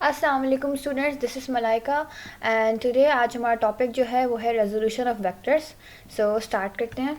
अस्सलाम वालेकुम students, this is Malaika and today आज हमारा टॉपिक जो है वो है resolution of vectors. So start करते हैं।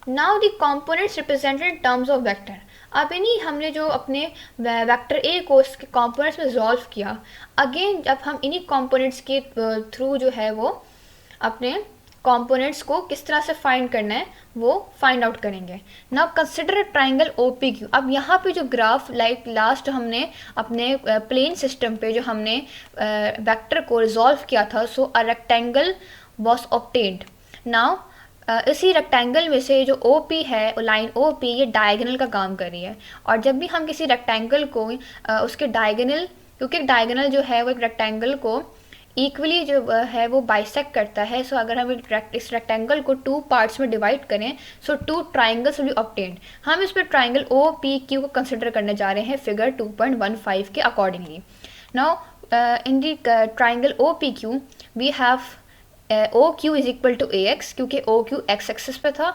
Now the components represented in terms of vector. अब इन्हीं हमने जो अपने वेक्टर ए को उसके कंपोनेंट्स में रिजॉल्व किया, अगेन जब हम इन्हीं कंपोनेंट्स के थ्रू जो है वो अपने कंपोनेंट्स को किस तरह से फाइंड करना है वो फाइंड आउट करेंगे। Now consider triangle OPQ। अब यहाँ पे जो ग्राफ लाइक लास्ट हमने अपने प्लेन सिस्टम पे जो हमने वेक्टर को रिजॉल्व किया था, so a rectangle was obtained. Now इसी रेक्टेंगल में से जो OP है, लाइन OP, ये डायगोनल का काम कर रही है। और जब भी हम किसी रेक्टेंगल को उसके डायगोनल, क्योंकि डायगोनल जो है वो एक रेक्टेंगल को इक्वली जो है वो बाइसेक्ट करता है, सो अगर हम इस रेक्टेंगल को 2 पार्ट्स में डिवाइड करें, सो 2 ट्राइंगल्स विल बी ऑब्टेन्ड। हम इस पर ट्राइंगल OPQ को कंसिडर करने जा रहे हैं फिगर 2.15 के accordingly. Now in the triangle OPQ we have OQ is equal to AX, क्योंकि OQ x एक्सिस पे था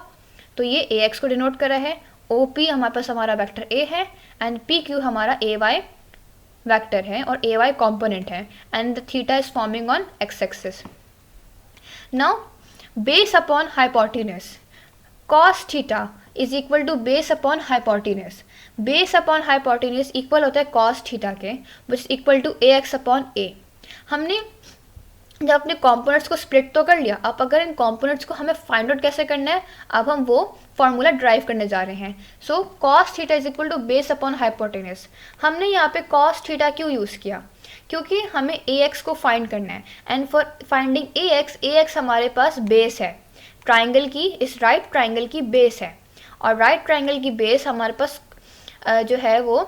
तो ये AX को डिनोट कर रहा है। OP हमारे पास हमारा वेक्टर A है एंड PQ हमारा AY वेक्टर है और AY कंपोनेंट है and the theta is forming on x axis. Now base upon hypotenuse, cos theta is equal to base upon hypotenuse. Base upon hypotenuse equal होता है cos theta के, which is equal to AX upon A। हमने जब अपने components को split तो कर लिया, अब अगर इन कंपोनेंट्स को हमें फाइंड आउट कैसे करना है, अब हम वो फॉर्मूला ड्राइव करने जा रहे हैं। So cos theta is equal to base upon hypotenuse. हमने यहाँ पे cos थीटा क्यों यूज़ किया, क्योंकि हमें AX को फाइंड करना है एंड फॉर फाइंडिंग AX हमारे पास बेस है ट्राइंगल की, इस राइट ट्राइंगल की बेस है और राइट ट्राइंगल की बेस हमारे पास जो है वो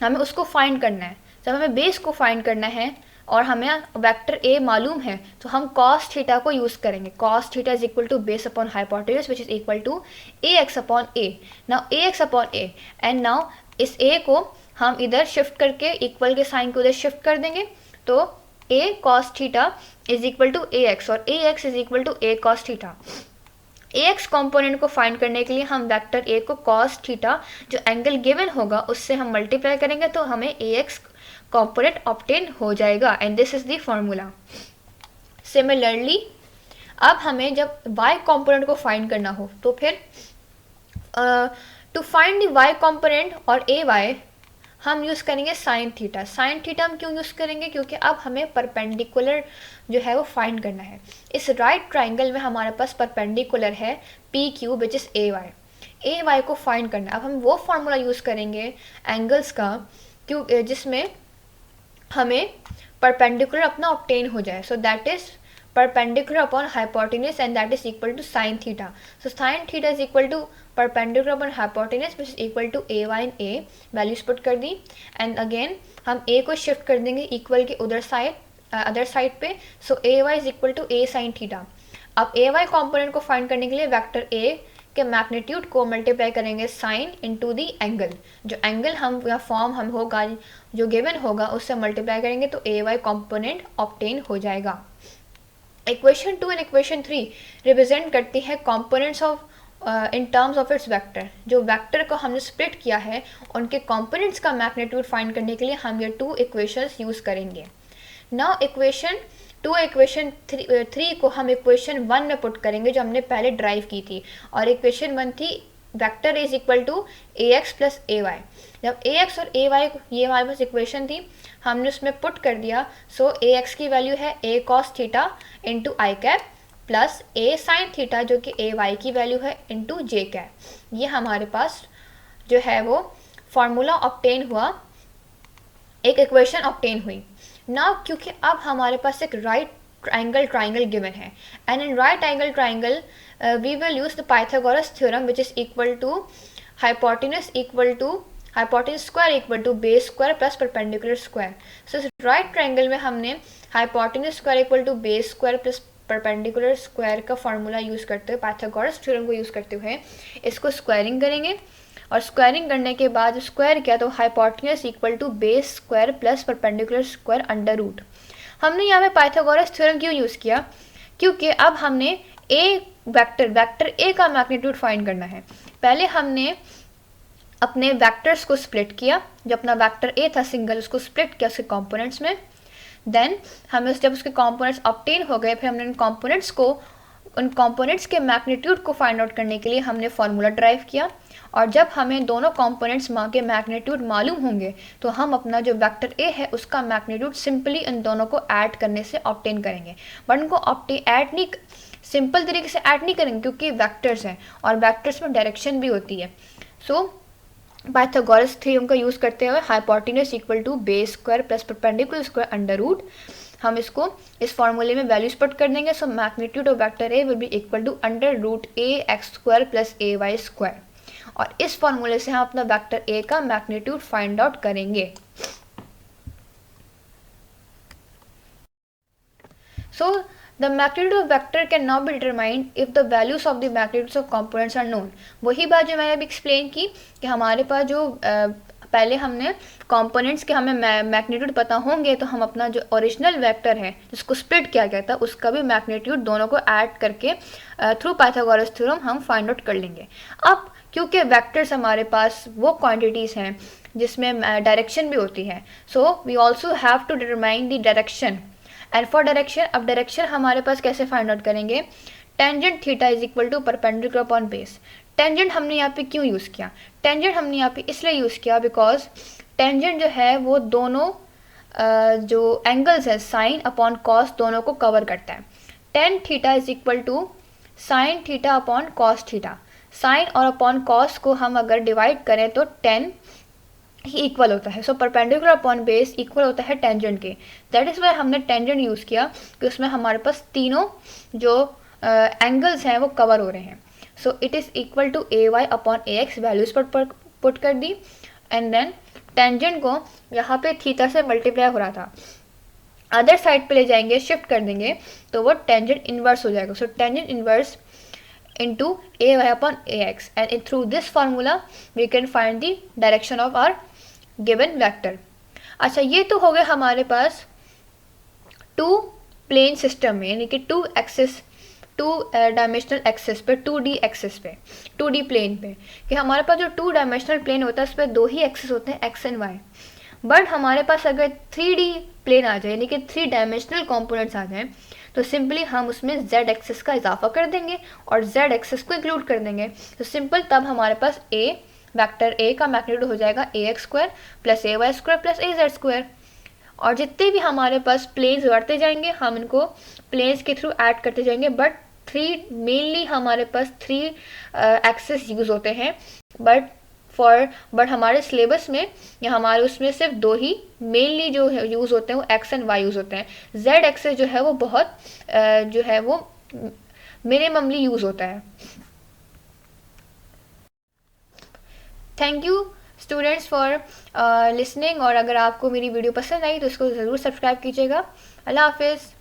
हमें उसको फाइंड करना है। जब हमें बेस को फाइंड करना है और हमें वेक्टर A मालूम है तो हम cos थीटा को यूज़ करेंगे। cos theta is equal to base upon hypotenuse which is equal to AX upon A। Now AX upon A and now इस A को हम इधर शिफ्ट करके इक्वल के साइन को इधर शिफ्ट कर देंगे तो A cos theta is equal to AX और AX is equal to A cos theta. AX component को फाइंड करने के लिए हम वेक्टर A को cos थीटा जो एंगल गिवन होगा उससे हम मल्टीप्लाई करेंगे तो हमें AX कंपोनेंट ऑब्टेन हो जाएगा and this is the formula. Similarly अब हमें जब y कंपोनेंट को फाइंड करना हो तो फिर to find the y component और AY हम यूज़ करेंगे साइन थीटा। साइन थीटा हम क्यों यूज़ करेंगे, क्योंकि अब हमें परपेंडिकुलर जो है वो फाइंड करना है। इस राइट ट्राइंगल में हमारे पास परपेंडिकुलर है PQ विच इज़ AY को फाइंड करना है। अब हम वो फार्मूला यूज़ करेंगे एंगल्स का क्यों जिसमें हमें परपेंडिकुलर अपना ऑब्टेन हो जाए, so that is perpendicular upon hypotenuse and that is equal to sine theta. So sine theta is equal to perpendicular upon hypotenuse which is equal to AY and A। Values put कर दी and again हम A को shift कर देंगे equal के उधर side other side पे, so AY is equal to A sine theta. अब AY कॉम्पोनेंट को फाइंड करने के लिए वेक्टर A के मैग्नीट्यूड को मल्टीप्लाई करेंगे साइन इनटू दी एंगल, जो एंगल हम या फॉर्म हम होगा जो गिवन होगा उससे मल्टीप्लाई करेंगे तो AY कंपोनेंट ऑब्टेन हो जाएगा। इक्वेशन 2 एंड इक्वेशन 3 रिप्रेजेंट करती है components of in terms of its vector. जो वेक्टर को हमने स्प्लिट किया है उनके कंपोनेंट्स का मैग्नीट्यूड फाइंड करने के लिए हम ये 2 इक्वेशंस यूज़ करेंगे। नाउ इक्वेशन 2 इक्वेशन 3 को हम इक्वेशन 1 में पुट करेंगे जो हमने पहले ड्राइव की थी, और इक्वेशन 1 थी vector is equal to AX plus AY। जब AX और AY ये हमारे पास इक्वेशन थी हमने उसमें पुट कर दिया, सो AX की वैल्यू है A cos theta into I cap plus A sine theta जो कि AY की वैल्यू है इंटू जे कैप। ये हमारे पास जो है वो फार्मूला ऑब्टेन हुआ, एक इक्वेशन ऑब्टेन हुई। नाउ क्योंकि अब हमारे पास एक राइट ट्राइंगल गिवन है and in right angle triangle we will use the Pythagoras theorem which is equal to hypotenuse square equal to base square plus perpendicular square. So इस right triangle में हमने hypotenuse square equal to base square plus perpendicular square का formula use करते हुए Pythagoras theorem को use करते हुए इसको स्क्वायरिंग करेंगे, और स्क्वायरिंग करने के बाद स्क्वायर किया तो hypotenuse equal to base square plus perpendicular square under root. हमने यहाँ पे पाइथागोरस थ्योरम क्यों यूज़ किया, क्योंकि अब हमने वेक्टर ए का मैग्नीट्यूड फाइंड करना है। पहले हमने अपने वेक्टर्स को स्प्लिट किया, जो अपना वेक्टर ए था सिंगल उसको स्प्लिट किया उसके कंपोनेंट्स में, देन हमें जब उसके कंपोनेंट्स ऑब्टेन हो गए फिर हमने इन कंपोनेंट्स को उन कंपोनेंट्स के मैग्नीट्यूड को फाइंड आउट करने के लिए हमने फार्मूला ड्राइव किया, और जब हमें दोनों कंपोनेंट्स के मैग्नीट्यूड मालूम होंगे तो हम अपना जो वेक्टर ए है उसका मैग्नीट्यूड सिंपली इन दोनों को ऐड करने से ऑब्टेन करेंगे। बट उनको ऐड नहीं, सिंपल तरीके से ऐड नहीं करेंगे क्योंकि वेक्टर्स हैं और वेक्टर्स में डायरेक्शन भी होती है। सो पाइथागोरस थ्योरम का यूज़ करते हुए hypotenuse equal to base square plus perpendicular square under root, हम इसको इस फॉर्मूले में वैल्यूज पुट कर देंगे। So magnitude of vector A will be equal to under root A X square plus A Y square, और इस फॉर्मूले से हम अपना वेक्टर ए का मैग्नीट्यूड फाइंड आउट करेंगे। So the magnitude of vector can now be determined if the values of the magnitudes of components are known। वही बात जो मैंने अभी एक्सप्लेन की कि हमारे पास जो पहले हमने कंपोनेंट्स के हमें मैग्नीट्यूड पता होंगे तो हम अपना जो ओरिजिनल वेक्टर है जिसको स्प्लिट किया गया था उसका भी मैग्नीट्यूड दोनों को ऐड करके थ्रू पाइथागोरस थ्योरम हम फाइंड आउट कर लेंगे। अब क्योंकि वेक्टर्स हमारे पास वो क्वांटिटीज़ हैं जिसमें डायरेक्शन भी होती है, so we also have to determine the direction. And for direction, अब डायरेक्शन हमारे पास कैसे फाइंड आउट करेंगे? Tangent theta is equal to perpendicular upon base. Tangent हमने यहाँ पे क्यों यूज़ किया? टेंजेंट हमने यहाँ पे इसलिए यूज़ किया बिकॉज टेंजेंट जो है वो दोनों जो एंगल्स है साइन अपॉन कॉस दोनों को कवर करता है। Tan theta is equal to sine theta upon cos theta. Sine और अपॉन कॉस को हम अगर डिवाइड करें तो 10 ही इक्वल होता है। So perpendicular upon base equal होता है टेंजेंट के। दैट इज़ वाई हमने टेंजेंट यूज़ किया कि उसमें हमारे पास तीनों जो एंगल्स हैं वो कवर हो रहे हैं। So it is equal to A Y upon A X, values पर पुट कर दी, एंड देन टेंजेंट को यहाँ पे थीटा से मल्टीप्लाई हो रहा था, अदर साइड पे ले जाएंगे, शिफ्ट कर देंगे तो वो टेंजेंट इन्वर्स हो जाएगा। So tangent inverse into ay upon ax, and through this formula we can find the direction of our given vector। अच्छा, ये तो हो गए हमारे पास टू प्लेन सिस्टम में, यानी कि टू डायमेंशनल एक्सिस पे, 2D एक्सिस पे, 2D प्लेन पे, कि हमारे पास जो 2 डायमेंशनल प्लेन होता है उस पर 2 ही एक्सिस होते हैं, एक्स एंड वाई। बट हमारे पास अगर 3D प्लेन आ जाए, यानी कि 3 डायमेंशनल कॉम्पोनेंट्स आ जाएँ, तो सिंपली हम उसमें z एक्सिस का इजाफा कर देंगे और z एक्सिस को इंक्लूड कर देंगे। तो सिंपल तब हमारे पास वेक्टर ए का मैग्नीट्यूड हो जाएगा ए X square plus A Y square plus A Z square, और जितने भी हमारे पास प्लेन्स बढ़ते जाएंगे हम इनको प्लेन्स के थ्रू ऐड करते जाएंगे। बट मेनली हमारे पास 3 एक्सिस यूज़ होते हैं, बट हमारे सिलेबस में या हमारे उसमें सिर्फ 2 ही मेनली जो यूज़ होते हैं वो एक्स एंड वाई यूज़ होते हैं। जेड एक्सेस जो है वो बहुत जो है वो मिनिममली यूज़ होता है। Thank you students for listening, और अगर आपको मेरी वीडियो पसंद आई तो इसको ज़रूर सब्सक्राइब कीजिएगा। अल्लाह हाफिज़।